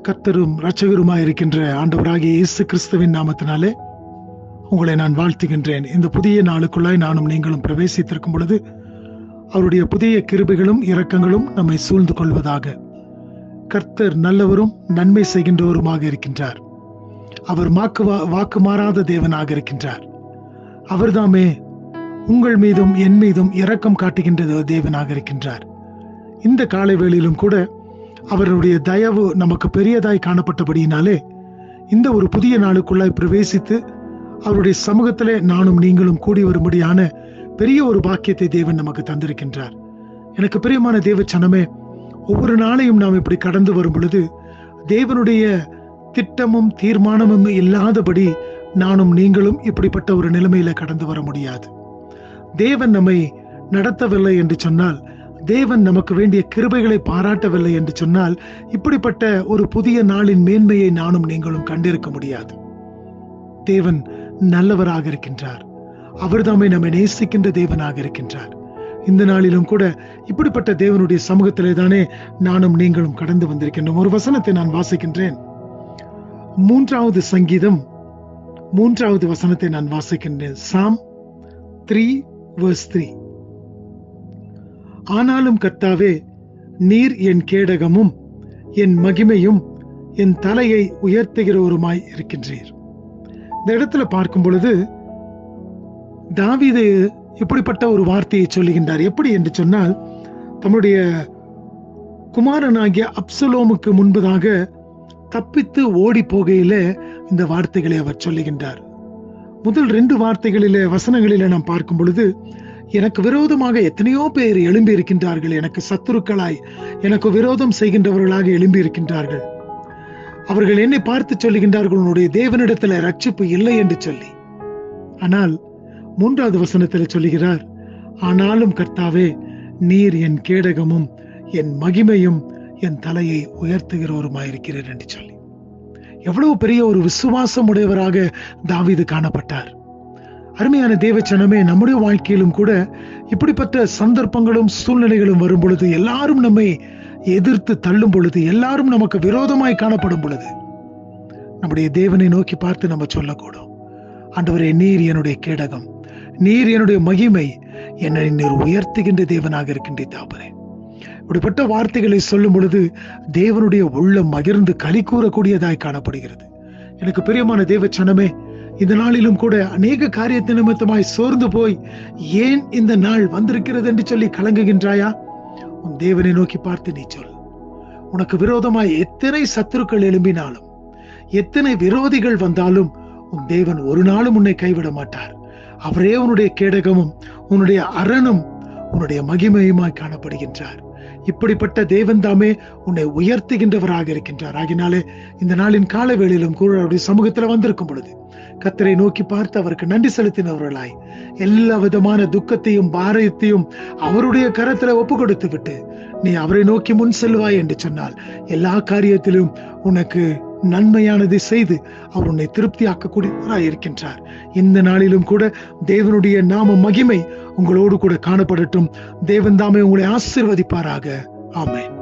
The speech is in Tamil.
கர்த்தரும் இரட்சகருமாய் இருக்கின்ற ஆண்டவராகிய இயேசு கிறிஸ்துவின் நாமத்தினாலே உங்களை நான் வாழ்த்துகின்றேன். இந்த புதிய நாளுக்குள்ளாய் நானும் நீங்களும் பிரவேசித்திருக்கும் பொழுது அவருடைய புதிய கிருபைகளும் இரக்கங்களும் நம்மை சூழ்ந்து கொள்வதாக. கர்த்தர் நல்லவரும் நன்மை செய்கின்றவருமாக இருக்கின்றார். அவர் வாக்கு மாறாத தேவனாக இருக்கின்றார். அவர்தாமே உங்கள் மீதும் என் மீதும் இரக்கம் காட்டுகின்ற தேவனாக இருக்கின்றார். இந்த காலை வேளையிலும் கூட அவருடைய தயவு நமக்கு பெரியதாய் காணப்பட்டபடியினாலே இந்த ஒரு புதிய நாளுக்குள்ளாய் பிரவேசித்து அவருடைய சமூகத்திலே நானும் நீங்களும் கூடி வரும்படியான பெரிய ஒரு பாக்கியத்தை தேவன் நமக்கு தந்திருக்கின்றார். எனக்கு பிரியமான தேவ சனமே, ஒவ்வொரு நாளையும் நாம் இப்படி கடந்து வரும் பொழுது தேவனுடைய திட்டமும் தீர்மானமும் இல்லாதபடி நானும் நீங்களும் இப்படிப்பட்ட ஒரு நிலைமையில கடந்து வர முடியாது. தேவன் நம்மை நடத்தவில்லை என்று சொன்னால், தேவன் நமக்கு வேண்டிய கிருபைகளை பாராட்டவில்லை என்று சொன்னால், இப்படிப்பட்ட ஒரு புதிய நாளின் மேன்மையை நானும் நீங்களும் கண்டிருக்க முடியாது. தேவன் நல்லவராக இருக்கின்றார். அவர்தாமே நம்மை நேசிக்கின்ற தேவனாக இருக்கின்றார். இந்த நாளிலும் கூட இப்படிப்பட்ட தேவனுடைய சமூகத்திலே தானே நானும் நீங்களும் கடந்து வந்திருக்கின்றோம். ஒரு வசனத்தை நான் வாசிக்கின்றேன். 3வது சங்கீதம் 3வது வசனத்தை நான் வாசிக்கின்றேன். Psalm 3:3. ஆனாலும் கர்த்தாவே, நீர் என் கேடகமும் என் மகிமையும் என் தலையை உயர்த்துகிறவருமாய் இருக்கின்றீர். இந்த இடத்துல பார்க்கும் பொழுது தாவீது இப்படிப்பட்ட ஒரு வார்த்தையை சொல்லுகின்றார். எப்படி என்று சொன்னால், தம்முடைய குமாரனாகிய அப்சலோமுக்கு முன்பதாக தப்பித்து ஓடி போகையில இந்த வார்த்தைகளை அவர் சொல்லுகின்றார். முதல் 2 வார்த்தைகளிலே வசனங்களிலே நாம் பார்க்கும் பொழுது, எனக்கு விரோதமாக எத்தனையோ பேர் எழும்பி இருக்கின்றார்கள், எனக்கு சத்துருக்களாய் எனக்கு விரோதம் செய்கின்றவர்களாக எழும்பி இருக்கின்றார்கள். அவர்கள் என்னை பார்த்து சொல்லுகின்றார்கள், உன்னுடைய தேவனிடத்துல ரட்சிப்பு இல்லை என்று சொல்லி. ஆனால் 3வது வசனத்தில் சொல்லுகிறார், ஆனாலும் கர்த்தாவே, நீர் என் கேடகமும் என் மகிமையும் என் தலையை உயர்த்துகிறவருமாயிருக்கிறீர் என்று சொல்லி. எவ்வளவு பெரிய ஒரு விசுவாசம் உடையவராக தாவீது காணப்பட்டார். அருமையான தேவச்சனமே, நம்முடைய வாழ்க்கையிலும் கூட இப்படிப்பட்ட சந்தர்ப்பங்களும் சூழ்நிலைகளும் வரும் பொழுது, எல்லாரும் நம்மை எதிர்த்து தள்ளும் பொழுது, எல்லாரும் நமக்கு விரோதமாய் காணப்படும் பொழுது, நம்முடைய தேவனை நோக்கி பார்த்து நம்ம சொல்லக்கூடும், ஆண்டவரே, நீர் என்னுடைய கேடகம், நீர் என்னுடைய மகிமை, என்னை நீர் உயர்த்துகின்ற தேவனாக இருக்கின்ற தாபரே. இப்படிப்பட்ட வார்த்தைகளை சொல்லும் பொழுது தேவனுடைய உள்ளம் மகிழ்ந்து களி கூறக்கூடியதாய் காணப்படுகிறது. எனக்கு பிரியமான தேவச்சனமே, இந்த நாளிலும் கூட அநேக காரியத்தை நிமித்தமாய் சோர்ந்து போய் ஏன் இந்த நாள் வந்திருக்கிறது என்று சொல்லி கலங்குகின்றாயா? உன் தேவனை நோக்கி பார்த்து நீ சொல். உனக்கு விரோதமாய் எத்தனை சத்துருக்கள் எழும்பினாலும், எத்தனை விரோதிகள் வந்தாலும், உன் தேவன் ஒரு நாளும் உன்னை கைவிட மாட்டார். அவரே உன்னுடைய கேடகமும் உன்னுடைய அரணும் உன்னுடைய மகிமையுமாய் காணப்படுகின்றார். இப்படிப்பட்ட தேவன் தாமே உன்னை உயர்த்துகின்றவராக இருக்கின்றார். ஆகினாலே இந்த நாளின் கால வேளையிலும் கூட அவருடைய சமூகத்துல வந்திருக்கும் பொழுது கர்த்தரை நோக்கி பார்த்து அவருக்கு நன்றி செலுத்தினவர்களாய் எல்லா விதமான துக்கத்தையும் பாரத்தையும் அவருடைய கரத்துல ஒப்பு கொடுத்து விட்டு நீ அவரை நோக்கி முன் செல்வாய் என்று சொன்னால், எல்லா காரியத்திலும் உனக்கு நன்மையானதை செய்து அவர் உன்னை திருப்தியாக்கக்கூடியவராய் இருக்கின்றார். இந்த நாளிலும் கூட தேவனுடைய நாம மகிமை உங்களோடு கூட காணப்படட்டும். தேவன் தாமே உங்களை ஆசீர்வதிப்பாராக. ஆமென்.